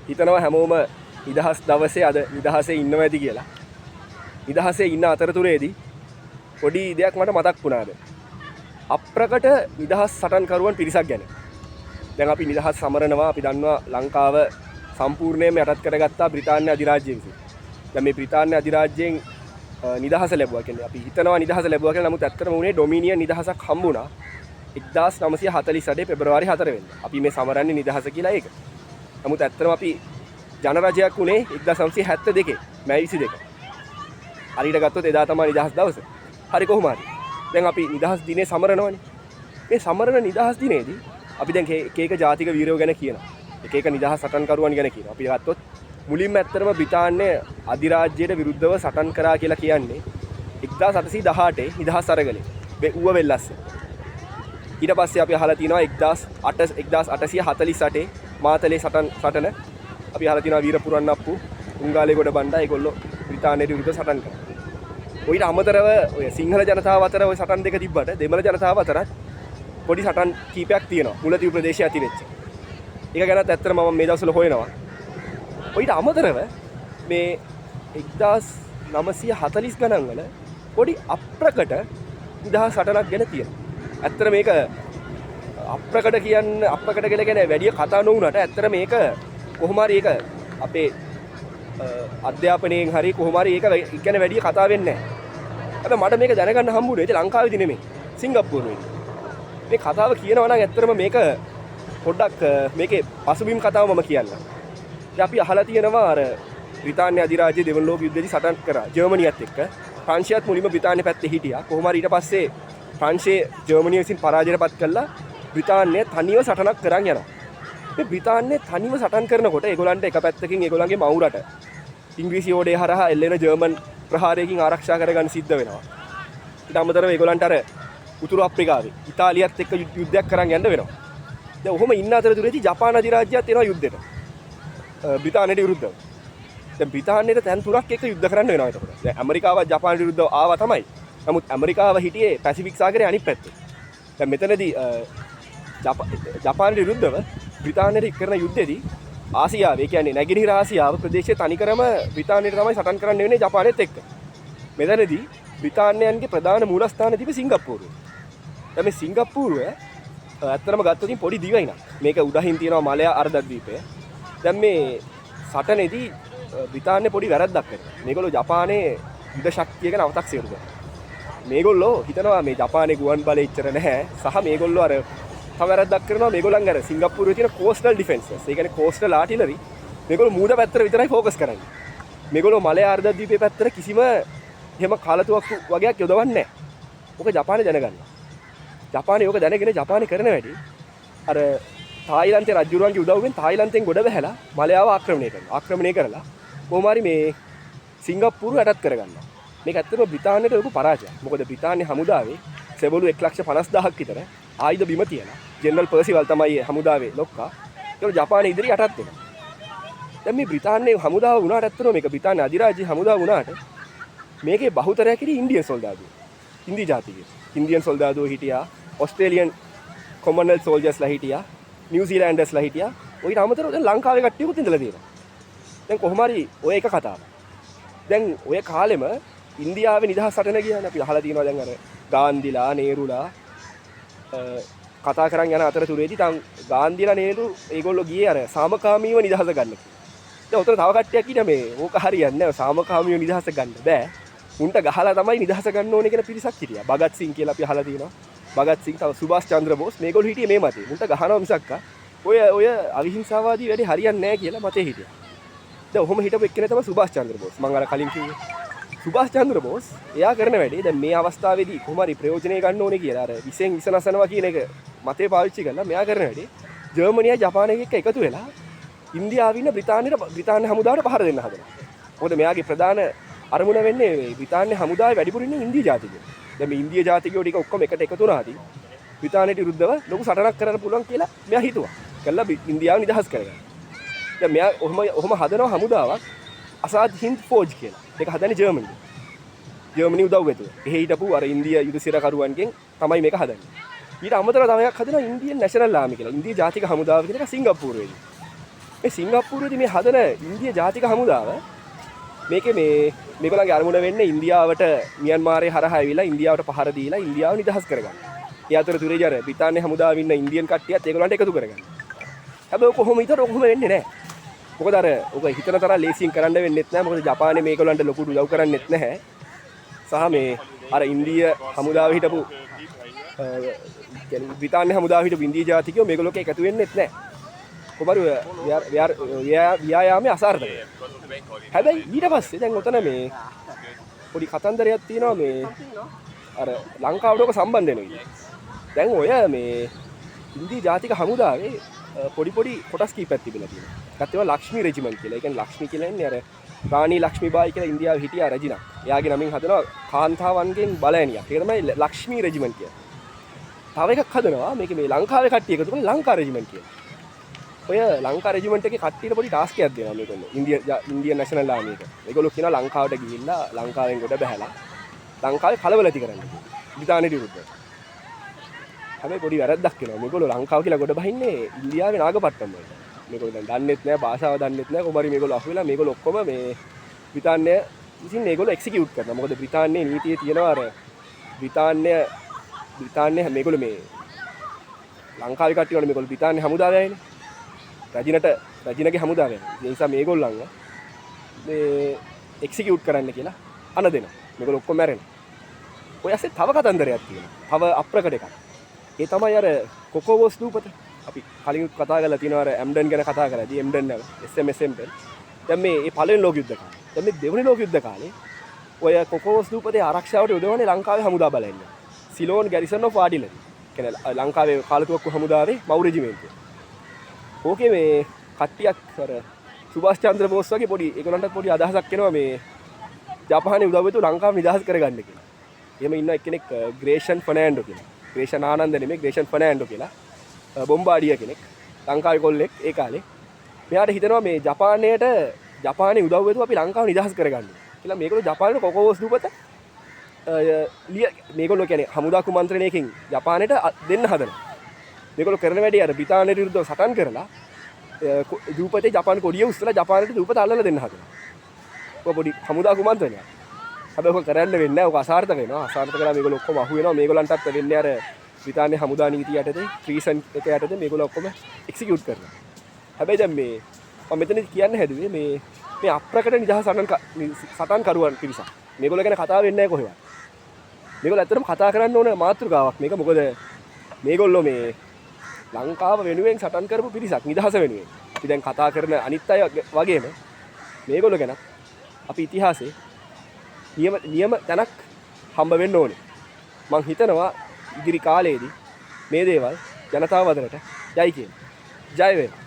හිතනවා හැමෝම නිදහස් දවසේ අද නිදහසේ ඉන්නවා ඇති කියලා. නිදහසේ ඉන්න අතරතුරේදී පොඩි දෙයක් මට මතක් වුණාද? අප්‍රකට නිදහස් සටන්කරුවන් පිරිසක් ගැන. දැන් අපි නිදහස් සමරනවා. අපි දන්නවා ලංකාව සම්පූර්ණයෙන්ම යටත් කරගත්තා බ්‍රිතාන්‍ය අධිරාජ්‍යය විසින්. දැන් මේ බ්‍රිතාන්‍ය අධිරාජ්‍යයෙන් නිදහස ලැබුවා කියන්නේ අපි හිතනවා නිදහස ලැබුවා කියලා. නමුත් ඇත්තටම උනේ ඩොමිනියන් නිදහසක් හම්බුණා 1948 පෙබරවාරි 4 වෙනිදා. අපි මේ සමරන්නේ නිදහස කියලා ඒක. නමුත් ඇත්තටම අපි ජනරජයක් උනේ 1972 මැයි 22. හරියට ගත්තොත් එදා තමයි නිදහස් දවස. හරි කොහොම හරි. දැන් අපි නිදහස් දිනේ සමරනවනේ. මේ සමරන නිදහස් දිනේදී අපි දැන් එක එක ජාතික වීරයෝ ගැන කියනවා. එක එක නිදහස් සටන්කරුවන් ගැන කියනවා. අපි ගත්තොත් මුලින්ම ඇත්තටම බ්‍රිතාන්‍ය අධිරාජ්‍යයට විරුද්ධව සටන් කරා කියලා කියන්නේ 1818 නිදහස් අරගලේ. ඌව වෙල්ලස්ස. ඊට පස්සේ අපි අහලා තියෙනවා 1848 මාතලේ සටන අපි අහලා තියෙනවා වීර පුරන්නප්පු උංගාලේගොඩ බණ්ඩා ඒගොල්ලෝ බ්‍රිතාන්‍යයට විරුද්ධව සටන් කරා. ඔයිට අමතරව ඔය සිංහල ජනතාව අතර ඔය සටන් දෙක තිබ්බට දෙමළ ජනතාව අතරත් පොඩි සටන් කීපයක් තියෙනවා. මුලතිව් ප්‍රදේශයේ ඇතිවෙච්ච. ඒක ගැනත් ඇත්තට මම මේ දවස්වල හොයනවා. ඔයිට අමතරව මේ 1940 ගණන් වල පොඩි අප්‍රකට නිදහස් සටනක් ගැන තියෙනවා. ඇත්තට මේක අප්‍රකට කියලා කියන්නේ වැඩි කතා නොවුනට ඇත්තට මේක කොහොම හරි ඒක අපේ අධ්‍යාපනයෙන් හරි කොහොම හරි ඒක කියන්නේ වැඩි කතා වෙන්නේ නැහැ. හැබැයි මට මේක දැනගන්න හම්බුනේ ඒක ලංකාවේදී නෙමෙයි සිංගප්පූරුවේදී. මේ කතාව කියනවා නම් ඇත්තටම මේක පොඩ්ඩක් මේකේ පසුබිම් කතාව මම කියන්නම්. දැන් අපි අහලා තියෙනවා අර බ්‍රිතාන්‍ය අධිරාජ්‍ය දෙවන ලෝක යුද්ධයේදී සටන් කරා ජර්මනියත් එක්ක. ප්‍රංශයත් මුලින්ම බ්‍රිතාන්‍ය පැත්තේ හිටියා. කොහොම හරි ඊට පස්සේ ප්‍රංශයේ ජර්මනිය විසින් පරාජයටපත් කළා. බ්‍රිතාන්‍ය තනියම සටනක් කරන් යනවා. මේ බ්‍රිතාන්‍ය තනියම සටන් කරනකොට ඒගොල්ලන්ට එක පැත්තකින් ඒගොල්ලන්ගේ මවුරට ඉංග්‍රීසි ඕඩේ හරහා එල්ලෙන ජර්මන් ප්‍රහාරයකින් ආරක්ෂා කරගන්න සිද්ධ වෙනවා. ඊට අමතරව ඒගොල්ලන්ට අර උතුරු අප්‍රිකාවේ ඉතාලියත් එක්ක යුද්ධයක් කරන් යන්න වෙනවා. දැන් ඔහොම ඉන්න අතරතුරේදී ජපාන අධිරාජ්‍යයත් එනවා යුද්ධෙට. බ්‍රිතාන්‍යයට විරුද්ධව. දැන් බ්‍රිතාන්‍යයට තැන් තුනක් එක්ක යුද්ධ කරන්න වෙනවා එතකොට. දැන් ඇමරිකාව ජපානයට විරුද්ධව ආවා තමයි. නමුත් ඇමරිකාව හිටියේ පැසිෆික් සාගරයේ අනිත් පැත්තේ. දැන් මෙතනදී ජපානයට විරුද්ධව බ්‍රිතාන්‍යයට කරන යුද්ධෙදී ආසියාව, ඒ කියන්නේ නැගෙනහිර ආසියාව ප්‍රදේශයේ තනිකරම බ්‍රිතාන්‍යයට තමයි සටන් කරන්න වෙන්නේ ජපානයත් එක්ක. මෙතනදී බ්‍රිතාන්‍යයන්ගේ ප්‍රධාන මූලස්ථානය තිබෙ සිංගප්පූරුව. දැන් මේ සිංගප්පූරුව ඇත්තටම ගත්තොත් පොඩි දිවයිනක්. මේක උඩහින් තියෙනවා මලයා අර්ධද්වීපය. දැන් මේ සටනේදී බ්‍රිතාන්‍ය පොඩි වැරද්දක් කරනවා. මේගොල්ලෝ ජපානයේ යුද ශක්තිය ගැන අව탁සිරු කරනවා. මේගොල්ලෝ හිතනවා මේ ජපානයේ ගුවන් බලය ඉච්චර නැහැ. සහ මේගොල්ලෝ අර තව වැරද්දක් කරනවා. මේගොල්ලන් අර සිංගප්පූරුවේ තියෙන කෝස්ටල් ඩිෆෙන්සස්. ඒ කියන්නේ කෝස්ටල් ආටිලරි. මේගොල්ලෝ මූද පැත්තට විතරයි ෆෝකස් කරන්නේ. මේගොල්ලෝ මලයා අර්ධද්වීපයේ පැත්තට කිසිම එහෙම කාලතුවක්කු වගේක් යොදවන්නේ නැහැ. ඔක ජපානය දැනගන්නවා. ජපානය ඕක දැනගෙන ජපානය කරන වැඩි අර තායිලන්තයේ රජුරුවන්ගේ උදව්වෙන් තායිලන්තයෙන් ගොඩ බැහැලා මලයාව ආක්‍රමණය කරනවා. ආක්‍රමණය කරලා කොහොම හරි මේ සිංගප්පූරුව යටත් කරගන්නවා. මේක ඇත්තටම බ්‍රිතාන්‍යයට ලොකු පරාජයක්. මොකද බ්‍රිතාන්‍ය හමුදාවේ සෙබළු 1,50,000ක් විතර ආයුධ බිම තියලා ජෙනරල් පර්සිවල් තමයි හමුදාවේ ලොක්කා. ඒක ජපානය ඉදිරිය යටත් වෙනවා. දැන් මේ බ්‍රිතාන්‍ය හමුදාව වුණාට ඇත්තටම මේක බ්‍රිතාන්‍ය අධිරාජ්‍ය හමුදාව වුණාට මේකේ බහුතරයක් ඉතින් ඉන්දියන් සොල්දාදුවෝ. හින්දි ජාතිකයෝ. ඉන්දියන් සොල්දාදුවෝ හිටියා. ඔස්ට්‍රේලියන් කොමන්වෙල්ත් සෝල්ජර්ස්ලා හිටියා. නිව්සීලෑන්ඩර්ස්ලා හිටියා. ඔයිට අමතරව දැන් ලංකාවේ කට්ටියකුත් ඉඳලා තියෙනවා. දැන් කොහොම හරි ඔය එක කතාවක්. දැන් ඔය කාලෙම ඉන්දියාවේ නිදහස් සටන කියන්නේ අපි අහලා තියෙනවා දැන් අර ගාන්ධිලා නේරුලා කතා කරන් යන අතරතුරේදී තම ගාන්ධිලා නේරු ඒගොල්ලෝ ගියේ අර සාමකාමීව නිදහස ගන්න කියලා. දැන් උතන තව කට්ටියක් ඉන්න මේ ඕක හරියන්නේ නැහැ. සාමකාමීව නිදහස ගන්න බෑ. උන්ට ගහලා තමයි නිදහස ගන්න ඕනේ කියන පිරිසක් හිටියා. භගත් සිං කියලා අපි අහලා තියෙනවා. භගත් සිං තව සුභාෂ් චන්ද්‍ර බෝස් මේගොල්ලෝ හිටියේ මේ මතේ. උන්ට ගහනවා මිසක් ඔය අවිහිංසාවාදී වැඩි හරියන්නේ නැහැ කියලා මතේ හිටියා. දැන් ඔහොම හිටපු එක්කෙනා තමයි සුභාෂ් චන්ද්‍ර බෝස්. මම අර කලින් කිව්වේ. සුභාෂ් චන්ද්‍ර බෝස් එයා කරන වැඩේ දැන් මේ අවස්ථාවේදී කොහොම හරි ප්‍රයෝජනෙ ගන්න ඕනේ කියලා අර විසෙන් විසනසනවා කියන එක මතේ පාවිච්චි කරලා මෙයා කරන වැඩේ ජර්මනිය ජපානය එක්ක එකතු වෙලා ඉන්දියාවේ ඉන්න බ්‍රිතාන්‍ය හමුදාවට පහර දෙන්න හදනවා. මොකද මෙයාගේ ප්‍රධාන අරමුණ වෙන්නේ මේ බ්‍රිතාන්‍ය හමුදාවේ වැඩිපුර ඉන්නේ ඉන්දිය ජාතිකයෝ. දැන් මේ ඉන්දිය ජාතිකයෝ ටික ඔක්කොම එකට එකතු වුණාදී බ්‍රිතාන්‍යයට විරුද්ධව ලොකු සටනක් කරන්න පුළුවන් කියලා මෙයා හිතුවා. කළා ඉන්දියාව නිදහස් කරගන්න. දැන් මෙයා ඔහොම හදනවා හමුදාවක් අසාද් හින්ද් ෆෝජ් කියලා. ඒක හදන්නේ ජර්මනිය. ජර්මනිය උදව් වෙතුව. එහේ හිටපු අර ඉන්දියා යුද සිරකරුවන්ගෙන් තමයි මේක හදන්නේ. ඊට අමතරව තව එකක් හදනවා ඉන්දියන් නැෂනල් ආමි කියලා. ඉන්දිය ජාතික හමුදාව කියලා එක සිංගප්පූරුවේදී. මේ සිංගප්පූරුවේදී මේ හදන ඉන්දිය ජාතික හමුදාව මේකේ මේගොල්ලන්ගේ අරමුණ වෙන්නේ ඉන්දියාවට මියන්මාරේ හරහා ඇවිල්ලා ඉන්දියාවට පහර දීලා ඉන්දියාව නිදහස් කරගන්න. ඒ අතරතුරේ අර බ්‍රිතාන්‍ය හමුදාවේ ඉන්න ඉන්දියන් කට්ටියත් ඒගොල්ලන්ට එකතු කරගන්න. හැබැයි කොහොම හිතට කොහොම වෙන්නේ නැහැ. මොකද අර ඔක හිතන තරම් ලේසියෙන් කරන්න වෙන්නෙත් නැහැ. මොකද ජපානයේ මේගොල්ලන්ට ලොකු උදව් කරන්නෙත් නැහැ. සහ මේ අර ඉන්දිය හමුදාවේ හිටපු බ්‍රිතාන්‍ය හමුදාවේ හිටපු ඉන්දිය ජාතිකයෝ මේගොල්ලෝ එකතු වෙන්නෙත් නැහැ. කොබරු ව්‍යායාමයේ අසාර්ථකයි. හැබැයි ඊට පස්සේ දැන් ඔතන මේ පොඩි කතන්දරයක් තියෙනවා මේ අර ලංකාවට ඔක සම්බන්ධ වෙනවා. දැන් ඔය මේ ඉන්දිය ජාතික හමුදාවේ පොඩි කොටස් කීපයක් තිබිලා තියෙනවා. ඒකත් ඒවා ලක්ෂ්මී රෙජිමන්ට් කියලා. ඒ කියන්නේ ලක්ෂ්මී කියලා ඉන්නේ අර රාණී ලක්ෂ්මීබායි කියලා ඉන්දියාවේ හිටියා රජිනක්. එයාගේ නමින් හදනවා කාන්තාවන්ගෙන් බලෑනියක්. ඒක තමයි ලක්ෂ්මී රෙජිමන්ට් කියන්නේ. තව එකක් හදනවා මේක මේ ලංකාවේ කට්ටිය එකතු කරලා ලංකා රෙජිමන්ට් කියලා. ඔය ලංකා රෙජිමන්ට් එකේ කට්ටියට පොඩි ටාස්ක් එකක් දෙනවා මේගොල්ලෝ. ඉන්දියන් නැෂනල් ආර්මි එක. ඒගොල්ලෝ කියනවා ලංකාවට ගිහිල්ලා ලංකාවෙන් ගොඩ බහැලා ලංකාවේ කලබල ඇති කරන්න කියලා. බ්‍රිතාන්‍යයට විරුද්ධව. හැබැයි පොඩි වැරද්දක් වෙනවා. මේගොල්ලෝ ලංකාව කියලා ගොඩ බහින්නේ ඉන්දියාවේ නාගපට්ටම් වල. මේගොල්ලෝ දැන් දන්නෙත් නැහැ භාෂාව දන්නෙත් නැහැ. කොහොමරි මේගොල්ලෝ අහුවෙලා මේගොල්ලෝ ඔක්කොම මේ බ්‍රිතාන්‍ය විසින් මේගොල්ලෝ එක්සිකියුට් කරනවා. මොකද බ්‍රිතාන්‍යයේ නීතියේ තියෙනවා අර බ්‍රිතාන්‍ය මේගොල්ලෝ මේ ලංකාවේ කට්ටිය වල මේගොල්ලෝ බ්‍රිතාන්‍ය හමුදාවේ ආයේනේ. රජිනගේ හමුදාවේ. ඒ නිසා මේගොල්ලන්ව මේ එක්සිකියුට් කරන්න කියලා අන දෙනවා. මේගොල්ලෝ ඔක්කොම මැරෙනවා. ඔය ඇස්සේ තව කතන්දරයක් තියෙනවා. තව අප්‍රකට එකක්. ඒ තමයි අර කොකෝවෝ ස්තූපත. අපි කලින් කතා කරලා තියෙනවා අර ඇම්ඩන් ගැන කතා කරලාදී ඇම්ඩන් නව SMS ඇම්ඩන්. දැන් මේ පළවෙනි ලෝක යුද්ධ කාලේ. දැන් මේ දෙවෙනි ලෝක යුද්ධ කාලේ ඔය කොකෝවෝ ස්තූපතේ ආරක්ෂාවට යොදවන්නේ ලංකාවේ හමුදා බලන්න. Ceylon garrison of artillery. කියන්නේ ලංකාවේ කාලතුවක්කු හමුදාවේ මව් රෙජිමෙන්ට්ය. ඕකේ මේ කට්ටියක් අර සුභාෂ් චන්ද්‍ර බෝස් වගේ පොඩි ඒගොල්ලන්ට පොඩි අදහසක් එනවා මේ ජපානයේ උදව්වෙතු ලංකාව නිදහස් කරගන්න කියලා. එහෙම ඉන්න එක්කෙනෙක් ග්‍රේෂන් ෆර්නෑන්ඩෝ කියලා. ග්‍රේෂන් ආනන්ද නෙමෙයි ග්‍රේෂන් ෆර්නෑන්ඩෝ කියලා. බොම්බාඩිය කෙනෙක්. ලංකාවේ කොල්ලෙක් ඒ කාලේ. මෙයාට හිතනවා මේ ජපානයේ උදව්වෙතු අපි ලංකාව නිදහස් කරගන්න කියලා. මේගොල්ලෝ ජපානයේ කොකෝවෝ ස්තූපත මේගොල්ලෝ කියන්නේ හමුදා කුමන්ත්‍රණයකින් ජපානයට දෙන්න හදනවා. මේගොල්ලෝ කරන වැඩේ අර බ්‍රිතාන්‍යයට විරුද්ධව සටන් කරලා දූපතේ ජපාන කොඩිය උස්සලා ජපානයට දූපත අල්ලලා දෙන්න හදනවා. ඔය පොඩි හමුදා කුමන්ත්‍රණයක්. හැබැයි ඔක කරන්න වෙන්නේ නැහැ. ඔක අසාර්ථක වෙනවා. අසාර්ථක කරලා මේගොල්ලෝ ඔක්කොම අහු වෙනවා. මේගොල්ලන්ටත් වෙන්නේ අර බ්‍රිතාන්‍ය හමුදා නීතිය යටතේ ත්‍රීසන් එක යටතේ මේගොල්ලෝ ඔක්කොම එක්සිකියුට් කරනවා. හැබැයි දැන් මේ මම මෙතනදි කියන්න හැදුවේ මේ අප්‍රකට නිදහස් සටන් කරුවන් පිරිසක්. මේගොල්ලෝ ගැන කතා වෙන්නේ නැහැ කොහෙවත්. මේගොල්ලෝ ඇත්තටම කතා කරන්න ඕන මාතෘකාවක් මේක. මොකද මේගොල්ලෝ මේ ලංකාව වෙනුවෙන් සටන් කරපු පිරිසක් නිදහස වෙනුවෙන්. අපි දැන් කතා කරන අනිත් අය වගේම මේගොල්ලෝ ගැන අපි ඉතිහාසයේ නියම තැනක් හම්බ වෙන්න ඕනේ. මං හිතනවා ඉදිරි කාලයේදී මේ දේවල් ජනතාව අතරට යයි කියන. ජය වේවා.